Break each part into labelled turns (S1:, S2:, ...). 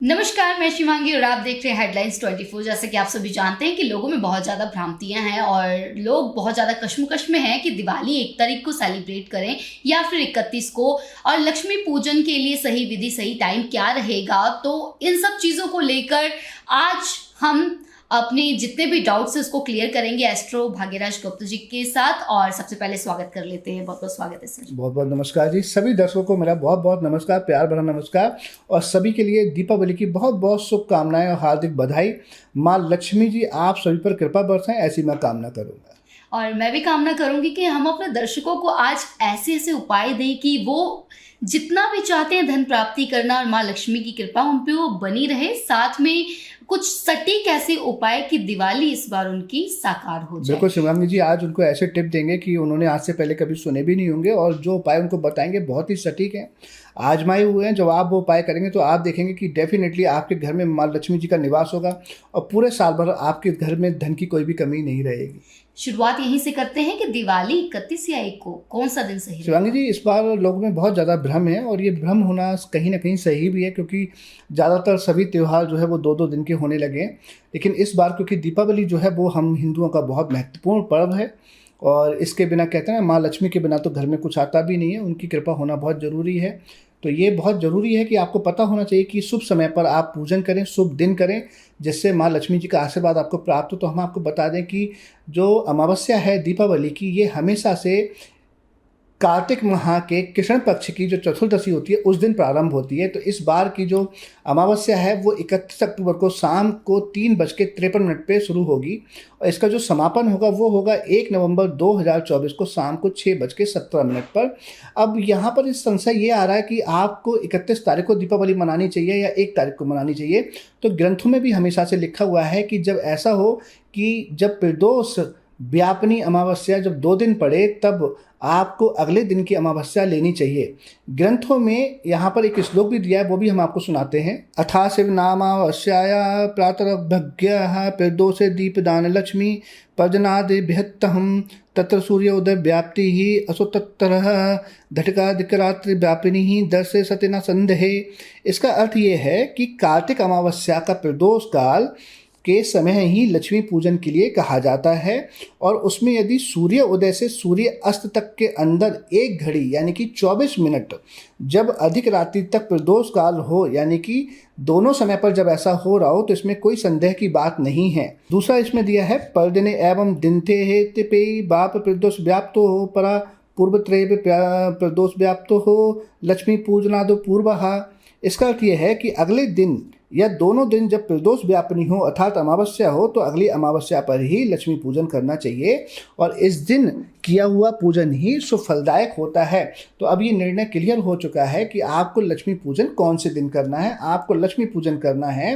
S1: नमस्कार, मैं शिवांगी और आप देख रहे हैं हेडलाइंस 24। जैसे कि आप सभी जानते हैं कि लोगों में बहुत ज़्यादा भ्रांतियां हैं और लोग बहुत ज़्यादा कश्मकश में हैं कि दिवाली 1 तारीख को सेलिब्रेट करें या फिर 31 को, और लक्ष्मी पूजन के लिए सही विधि सही टाइम क्या रहेगा। तो इन सब चीज़ों को लेकर आज हम अपने जितने भी डाउट्स हैं उसको क्लियर करेंगे एस्ट्रो भाग्यराज गुप्ता जी के साथ। और सबसे पहले स्वागत कर लेते हैं, बहुत बहुत स्वागत है सर।
S2: बहुत बहुत नमस्कार जी। सभी दर्शकों को मेरा बहुत बहुत नमस्कार, प्यार भरा नमस्कार। और सभी के लिए दीपावली की बहुत बहुत शुभकामनाएं और हार्दिक बधाई। माँ लक्ष्मी जी आप सभी पर कृपा बरसाएं, ऐसी मैं कामना करूंगा।
S1: और मैं भी कामना करूंगी कि हम अपने दर्शकों को आज ऐसे ऐसे उपाय दें कि वो जितना भी चाहते हैं धन प्राप्ति करना और माँ लक्ष्मी की कृपा उन पे वो बनी रहे। साथ में कुछ सटीक ऐसे उपाय कि दिवाली इस बार उनकी साकार हो जाए।
S2: बिल्कुल शिवांगी जी, आज उनको ऐसे टिप देंगे कि उन्होंने आज से पहले कभी सुने भी नहीं होंगे, और जो उपाय उनको बताएंगे बहुत ही सटीक हैं, आजमाए हुए हैं। जब आप वो उपाय करेंगे तो आप देखेंगे कि डेफिनेटली आपके घर में माँ लक्ष्मी जी का निवास होगा और पूरे साल भर आपके घर में धन की कोई भी कमी नहीं रहेगी।
S1: शुरुआत यहीं से करते हैं कि दिवाली 31 या 1 को कौन सा दिन सही
S2: शिवांगी जी, इस बार लोगों में बहुत ज़्यादा भ्रम है, और ये भ्रम होना कहीं ना कहीं सही भी है, क्योंकि ज़्यादातर सभी त्यौहार जो है वो 2-2 दिन के होने लगे हैं। लेकिन इस बार क्योंकि दीपावली जो है वो हम हिंदुओं का बहुत महत्वपूर्ण पर्व है, और इसके बिना कहते हैं ना, माँ लक्ष्मी के बिना तो घर में कुछ आता भी नहीं है, उनकी कृपा होना बहुत ज़रूरी है। तो ये बहुत ज़रूरी है कि आपको पता होना चाहिए कि शुभ समय पर आप पूजन करें, शुभ दिन करें, जिससे माँ लक्ष्मी जी का आशीर्वाद आपको प्राप्त हो। तो हम आपको बता दें कि जो अमावस्या है दीपावली की, ये हमेशा से कार्तिक माह के कृष्ण पक्ष की जो चतुर्दशी होती है उस दिन प्रारंभ होती है। तो इस बार की जो अमावस्या है वो 31 अक्टूबर को शाम को 3:53 पे शुरू होगी, और इसका जो समापन होगा वो होगा 1 नवंबर 2024 को शाम को 6:17 पर। अब यहाँ पर इस संशय ये आ रहा है कि आपको 31 तारीख को दीपावली मनानी चाहिए या 1 तारीख को मनानी चाहिए। तो ग्रंथों में भी हमेशा से लिखा हुआ है कि जब ऐसा हो कि जब प्रदोष व्यापनी अमावस्या जब 2 दिन पड़े तब आपको अगले दिन की अमावस्या लेनी चाहिए। ग्रंथों में यहाँ पर एक श्लोक भी दिया है, वो भी हम आपको सुनाते हैं। अथा शिवनामावस्याया प्रातरभ्य प्रदोषे दीपदान लक्ष्मी पर्जनादिभ्यत्तहं तत्र सूर्योदय व्याप्ति ही असुतत्तरः घटिकादिकरात्रि व्यापिनी ही दर्शे सति न संदेहे। इसका अर्थ ये है कि कार्तिक अमावस्या का प्रदोष काल के समय ही लक्ष्मी पूजन के लिए कहा जाता है, और उसमें यदि सूर्य उदय से सूर्य अस्त तक के अंदर 1 घड़ी यानी कि 24 मिनट जब अधिक रात्रि तक प्रदोष काल हो, यानी कि दोनों समय पर जब ऐसा हो रहा हो, तो इसमें कोई संदेह की बात नहीं है। दूसरा इसमें दिया है परदिने एवं दिनते हे तिपे बाप प्रदोष व्याप्तो हो परा पूर्वत्रैव प्रदोष व्याप्तो हो लक्ष्मी पूजनादो पूर्वः। इसका अर्थ यह है कि अगले दिन या दोनों दिन जब प्रदोष व्यापनी हो अर्थात अमावस्या हो, तो अगली अमावस्या पर ही लक्ष्मी पूजन करना चाहिए, और इस दिन किया हुआ पूजन ही सुफलदायक होता है। तो अब ये निर्णय क्लियर हो चुका है कि आपको लक्ष्मी पूजन कौन से दिन करना है। आपको लक्ष्मी पूजन करना है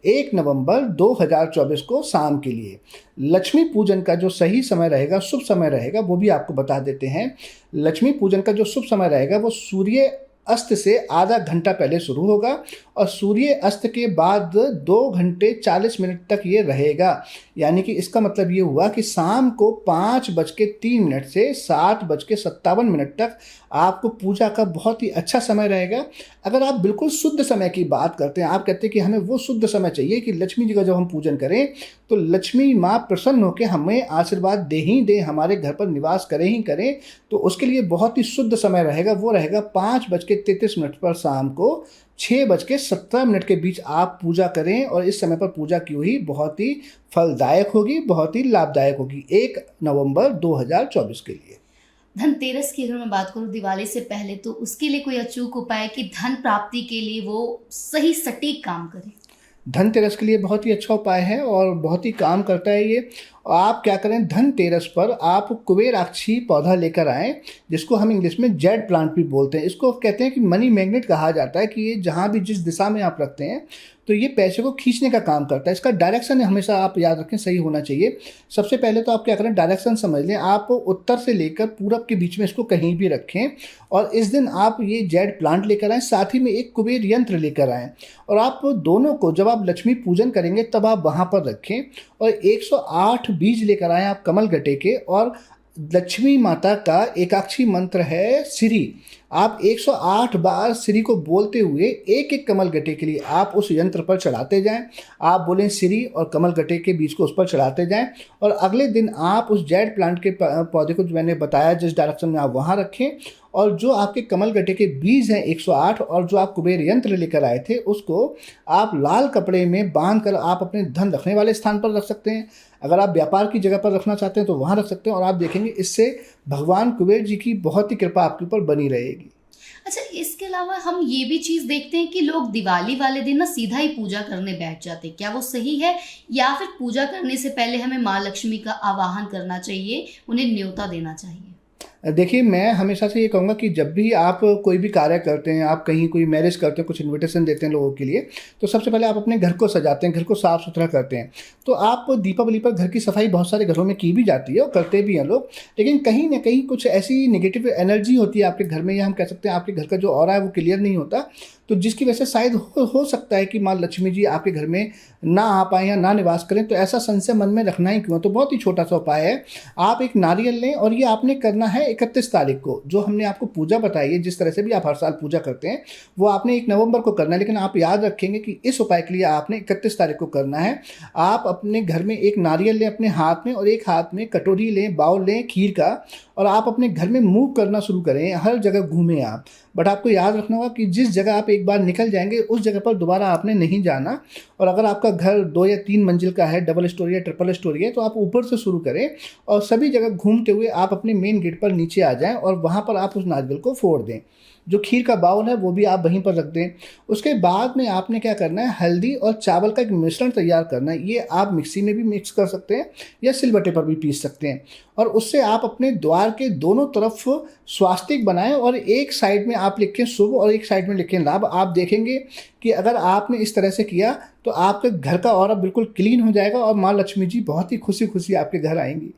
S2: 1 नवंबर 2024 को शाम के लिए। लक्ष्मी पूजन का जो सही समय रहेगा, शुभ समय रहेगा, वो भी आपको बता देते हैं। लक्ष्मी पूजन का जो शुभ समय रहेगा वो सूर्य अस्त से आधा घंटा पहले शुरू होगा, और सूर्य अस्त के बाद 2 घंटे 40 मिनट तक ये रहेगा। यानी कि इसका मतलब ये हुआ कि शाम को 5:03 से 7:57 तक आपको पूजा का बहुत ही अच्छा समय रहेगा। अगर आप बिल्कुल शुद्ध समय की बात करते हैं, आप कहते हैं कि हमें वो शुद्ध समय चाहिए कि लक्ष्मी जी का जब हम पूजन करें तो लक्ष्मी माँ प्रसन्न होकर हमें आशीर्वाद दे ही दे, हमारे घर पर निवास करें ही करें, तो उसके लिए बहुत ही शुद्ध समय रहेगा। वो रहेगा 5:33 पर शाम को 6:17 के बीच आप पूजा करें, और इस समय पर पूजा की हुई बहुत ही फलदायक होगी, बहुत ही लाभदायक होगी 1 नवंबर 2024 के लिए।
S1: धनतेरस की अगर मैं बात करूं दिवाली से पहले, तो उसके लिए कोई अचूक उपाय कि धन प्राप्ति के लिए वो सही सटीक काम करे।
S2: धनतेरस के लिए बहुत ही अच्छा उपाय है और बहुत ही काम करता है ये। आप क्या करें, धनतेरस पर आप कुबेराक्षी पौधा लेकर आएँ, जिसको हम इंग्लिश में जेड प्लांट भी बोलते हैं। इसको कहते हैं कि मनी मैग्नेट कहा जाता है, कि ये जहाँ भी जिस दिशा में आप रखते हैं तो ये पैसे को खींचने का काम करता है। इसका डायरेक्शन हमेशा आप याद रखें सही होना चाहिए। सबसे पहले तो आप क्या करें, डायरेक्शन समझ लें। आप उत्तर से लेकर पूरब के बीच में इसको कहीं भी रखें, और इस दिन आप ये जेड प्लांट लेकर आएँ, साथ ही में एक कुबेर यंत्र लेकर आएँ, और आप दोनों को जब आप लक्ष्मी पूजन करेंगे तब आप वहाँ पर रखें, और 108 बीज लेकर आएँ आप कमल गट्टे के, और लक्ष्मी माता का एकाक्षी मंत्र है श्री। आप 108 बार श्री को बोलते हुए एक एक कमल गट्टे के लिए आप उस यंत्र पर चढ़ाते जाएं। आप बोलें श्री और कमल गट्टे के बीच को उस पर चढ़ाते जाएं और अगले दिन आप उस जेड प्लांट के पौधे को जो मैंने बताया जिस डायरेक्शन में आप वहाँ रखें और जो आपके कमल गट्टे के बीज हैं 108 और जो आप कुबेर यंत्र लेकर आए थे उसको आप लाल कपड़े में बांध कर आप अपने धन रखने वाले स्थान पर रख सकते हैं। अगर आप व्यापार की जगह पर रखना चाहते हैं तो वहाँ रख सकते हैं और आप देखेंगे इससे भगवान कुबेर जी की बहुत ही कृपा आपके ऊपर बनी रहेगी।
S1: अच्छा, इसके अलावा हम ये भी चीज़ देखते हैं कि लोग दिवाली वाले दिन ना सीधा ही पूजा करने बैठ जाते हैं, क्या वो सही है या फिर पूजा करने से पहले हमें माँ लक्ष्मी का आवाहन करना चाहिए, उन्हें न्योता देना चाहिए?
S2: देखिए, मैं हमेशा से ये कहूँगा कि जब भी आप कोई भी कार्य करते हैं, आप कहीं कोई मैरिज करते हैं, कुछ इनविटेशन देते हैं लोगों के लिए, तो सबसे पहले आप अपने घर को सजाते हैं, घर को साफ़ सुथरा करते हैं। तो आप दीपावली पर घर की सफाई बहुत सारे घरों में की भी जाती है और करते भी हैं लोग, लेकिन कहीं ना कहीं कुछ ऐसी नेगेटिव एनर्जी होती है आपके घर में, या हम कह सकते हैं आपके घर का जो ऑरा है वो क्लियर नहीं होता, तो जिसकी वजह से शायद हो सकता है कि माँ लक्ष्मी जी आपके घर में ना आ पाएँ या ना निवास करें। तो ऐसा संशय मन में रखना ही क्यों? तो बहुत ही छोटा सा उपाय है, आप एक नारियल लें और ये आपने करना है 31 तारीख को। जो हमने आपको पूजा बताई है, जिस तरह से भी आप हर साल पूजा करते हैं, वो आपने 1 नवंबर को करना है, लेकिन आप याद रखेंगे कि इस उपाय के लिए आपने 31 तारीख को करना है। आप अपने घर में एक नारियल लें अपने हाथ में और एक हाथ में कटोरी लें, बाउल लें खीर का, और आप अपने घर में मूव करना शुरू करें, हर जगह घूमें आप। बट आपको याद रखना होगा कि जिस जगह आप एक बार निकल जाएंगे उस जगह पर दोबारा आपने नहीं जाना। और अगर आपका घर 2 या 3 मंजिल का है, डबल स्टोरी या ट्रिपल स्टोरी है, तो आप ऊपर से शुरू करें और सभी जगह घूमते हुए आप अपने मेन गेट पर नीचे आ जाएं और वहाँ पर आप उस नारियल को फोड़ दें। जो खीर का बाउल है वो भी आप वहीं पर रख दें। उसके बाद में आपने क्या करना है, हल्दी और चावल का एक मिश्रण तैयार करना है। ये आप मिक्सी में भी मिक्स कर सकते हैं या सिलबट्टे पर भी पीस सकते हैं, और उससे आप अपने द्वार के दोनों तरफ स्वास्तिक बनाएं और एक साइड में आप लिखें शुभ और एक साइड में लिखें लाभ। आप देखेंगे कि अगर आपने इस तरह से किया तो आपके घर का ऑरा बिल्कुल क्लीन हो जाएगा और माँ लक्ष्मी जी बहुत ही खुशी खुशी आपके घर आएंगी।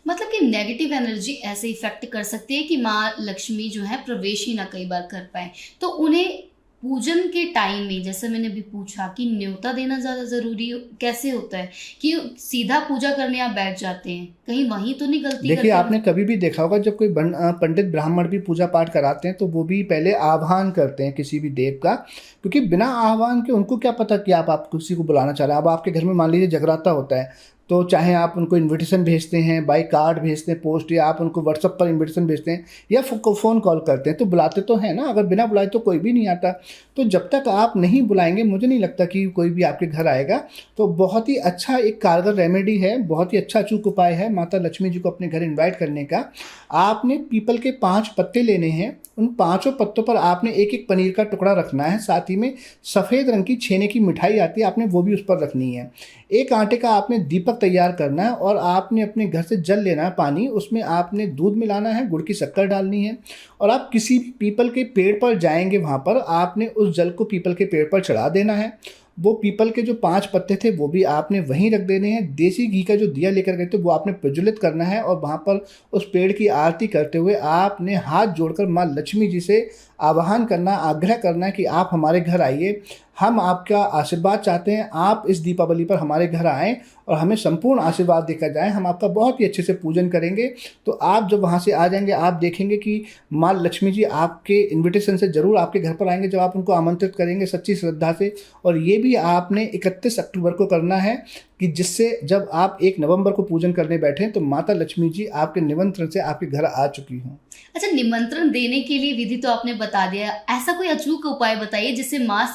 S1: मतलब कि नेगेटिव एनर्जी ऐसे इफेक्ट कर सकती है कि माँ लक्ष्मी जो है प्रवेश ही ना कई बार कर पाए। तो उन्हें पूजन के टाइम में, जैसे मैंने भी पूछा कि न्योता देना ज़्यादा ज़रूरी कैसे होता है कि सीधा पूजा करने आप बैठ जाते हैं, कहीं वहीं तो नहीं गलती?
S2: देखिए, आपने कभी भी देखा होगा जब कोई पंडित ब्राह्मण भी पूजा पाठ कराते हैं तो वो भी पहले आह्वान करते हैं किसी भी देव का, क्योंकि बिना आह्वान के उनको क्या पता कि आप किसी को बुलाना चाह रहे हैं। अब आपके घर में मान लीजिए जगराता होता है, तो चाहे आप उनको इनविटेशन भेजते हैं, बाय कार्ड भेजते हैं, पोस्ट, या आप उनको व्हाट्सएप पर इनविटेशन भेजते हैं या फ़ोन कॉल करते हैं, तो बुलाते तो हैं ना। अगर बिना बुलाए तो कोई भी नहीं आता। तो जब तक आप नहीं बुलाएंगे मुझे नहीं लगता कि कोई भी आपके घर आएगा। तो बहुत ही अच्छा एक कारगर रेमेडी है, बहुत ही अच्छा अचूक उपाय है माता लक्ष्मी जी को अपने घर इन्वाइट करने का। आपने पीपल के 5 पत्ते लेने हैं, उन 5 पत्तों पर आपने एक एक पनीर का टुकड़ा रखना है, साथ ही में सफ़ेद रंग की छेने की मिठाई आती है, आपने वो भी उस पर रखनी है। एक आटे का आपने दीपक तैयार करना है और आपने अपने घर से जल लेना है पानी, उसमें आपने दूध मिलाना है, गुड़ की शक्कर डालनी है, और आप किसी भी पीपल के पेड़ पर जाएंगे, वहाँ पर आपने उस जल को पीपल के पेड़ पर चढ़ा देना है। वो पीपल के जो 5 पत्ते थे वो भी आपने वहीं रख देने हैं। देसी घी का जो दिया लेकर गए थे वो आपने प्रज्वलित करना है और वहाँ पर उस पेड़ की आरती करते हुए आपने हाथ जोड़कर माँ लक्ष्मी जी से आह्वान करना, आग्रह करना है कि आप हमारे घर आइए, हम आपका आशीर्वाद चाहते हैं, आप इस दीपावली पर हमारे घर आएँ और हमें संपूर्ण आशीर्वाद देकर जाएं, हम आपका बहुत ही अच्छे से पूजन करेंगे। तो आप जब वहाँ से आ जाएंगे आप देखेंगे कि माँ लक्ष्मी जी आपके इनविटेशन से ज़रूर आपके घर पर आएंगे, जब आप उनको आमंत्रित करेंगे सच्ची श्रद्धा से। और ये भी आपने 31 अक्टूबर को करना है कि जिससे जब आप 1 नवंबर को पूजन करने बैठें तो माता लक्ष्मी जी आपके निमंत्रण से आपके घर आ चुकी हों।
S1: अच्छा, निमंत्रण देने के लिए विधि तो आपने बता दिया, ऐसा कोई अचूक उपाय बताइए जिससे माँ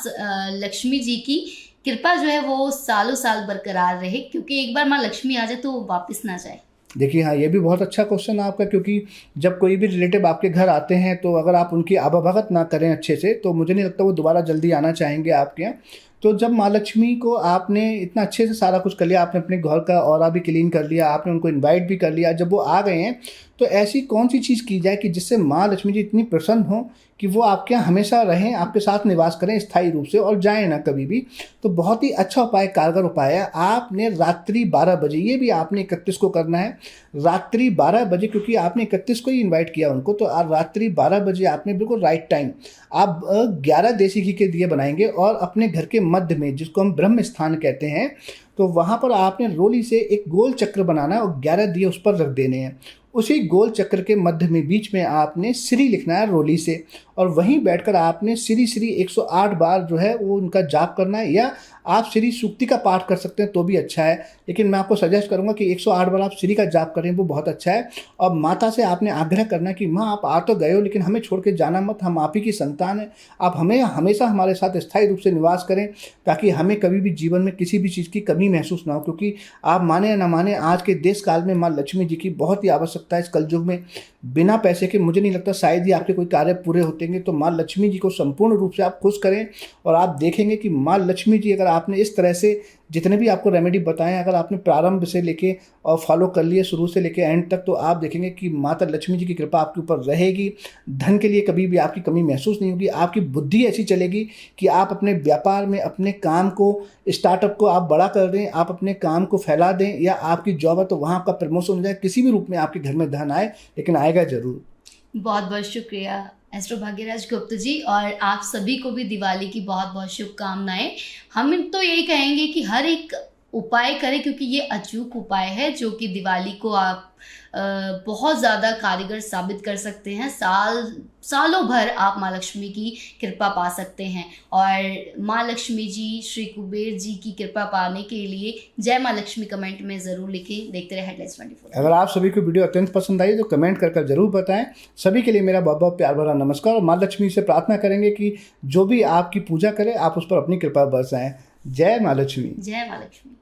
S1: लक्ष्मी जी की कृपा जो है वो सालों साल बरकरार रहे, क्योंकि एक बार माँ लक्ष्मी आ जाए तो वो वापस ना जाए।
S2: देखिए, हाँ, ये भी बहुत अच्छा क्वेश्चन है आपका, क्योंकि जब कोई भी रिलेटिव आपके घर आते हैं तो अगर आप उनकी आवाभगत ना करें अच्छे से तो मुझे नहीं लगता वो दोबारा जल्दी आना चाहेंगे आपके यहाँ। तो जब माँ लक्ष्मी को आपने इतना अच्छे से सारा कुछ कर लिया, आपने अपने घर का ऑरा भी क्लीन कर लिया, आपने उनको इनवाइट भी कर लिया, जब वो आ गए हैं तो ऐसी कौन सी चीज़ की जाए कि जिससे माँ लक्ष्मी जी इतनी प्रसन्न हो कि वो आपके यहाँ हमेशा रहें, आपके साथ निवास करें स्थायी रूप से और जाएं ना कभी भी। तो बहुत ही अच्छा उपाय, कारगर उपाय है। आपने रात्रि 12 बजे, ये भी आपने 31 को करना है, रात्रि 12 बजे, क्योंकि आपने 31 को ही इन्वाइट किया उनको, तो रात्रि 12 बजे आपने बिल्कुल राइट टाइम, आप 11 देसी घी के दिए बनाएंगे और अपने घर के मध्य में, जिसको हम ब्रह्म स्थान कहते हैं, तो वहाँ पर आपने रोली से एक गोल चक्र बनाना है और 11 दिए उस पर रख देने हैं। उसी गोल चक्र के मध्य में बीच में आपने श्री लिखना है रोली से, और वहीं बैठकर आपने श्री श्री 108 बार जो है वो उनका जाप करना है, या आप श्री सूक्ति का पाठ कर सकते हैं तो भी अच्छा है, लेकिन मैं आपको सजेस्ट करूंगा कि 108 बार आप श्री का जाप करें, वो बहुत अच्छा है। और माता से आपने आग्रह करना कि माँ आप आ तो गए हो लेकिन हमें छोड़ के जाना मत, हम आप ही की संतान हैं, आप हमें हमेशा हमारे साथ स्थायी रूप से निवास करें, ताकि हमें कभी भी जीवन में किसी भी चीज़ की कमी महसूस ना हो। क्योंकि आप माने या ना माने, आज के देश काल में माँ लक्ष्मी जी की बहुत ही आवश्यकता है इस कलयुग में। बिना पैसे के मुझे नहीं लगता शायद ही आपके कोई कार्य पूरे होतेंगे। तो माँ लक्ष्मी जी को संपूर्ण रूप से आप खुश करें, और आप देखेंगे कि माँ लक्ष्मी जी, अगर आपने इस तरह से जितने भी आपको रेमेडी बताएं, अगर आपने प्रारंभ से लेके और फॉलो कर लिए शुरू से लेके एंड तक, तो आप देखेंगे कि माता लक्ष्मी जी की कृपा आपके ऊपर रहेगी। धन के लिए कभी भी आपकी कमी महसूस नहीं होगी। आपकी बुद्धि ऐसी चलेगी कि आप अपने व्यापार में अपने काम को, स्टार्टअप को आप बड़ा कर दें, आप अपने काम को फैला दें, या आपकी जॉब है तो वहाँ आपका प्रमोशन हो जाए, किसी भी रूप में आपके घर में धन आए, लेकिन आएगा जरूर।
S1: बहुत बहुत शुक्रिया एस्ट्रो भाग्यराज गुप्ता जी, और आप सभी को भी दिवाली की बहुत बहुत शुभकामनाएं। हम तो यही कहेंगे कि हर एक उपाय करें, क्योंकि ये अचूक उपाय है जो कि दिवाली को आप बहुत ज़्यादा कारगर साबित कर सकते हैं। सालों भर आप माँ लक्ष्मी की कृपा पा सकते हैं। और माँ लक्ष्मी जी, श्री कुबेर जी की कृपा पाने के लिए जय माँ लक्ष्मी कमेंट में ज़रूर लिखें। देखते रहे हेडलाइंस 24।
S2: अगर आप सभी को वीडियो अत्यंत पसंद आई तो कमेंट कर जरूर बताएं। सभी के लिए मेरा बहुत बहुत प्यार भरा नमस्कार, और माँ लक्ष्मी से प्रार्थना करेंगे कि जो भी आपकी पूजा करे आप उस पर अपनी कृपा बरसाएं। जय माँ लक्ष्मी।
S1: जय माँ लक्ष्मी।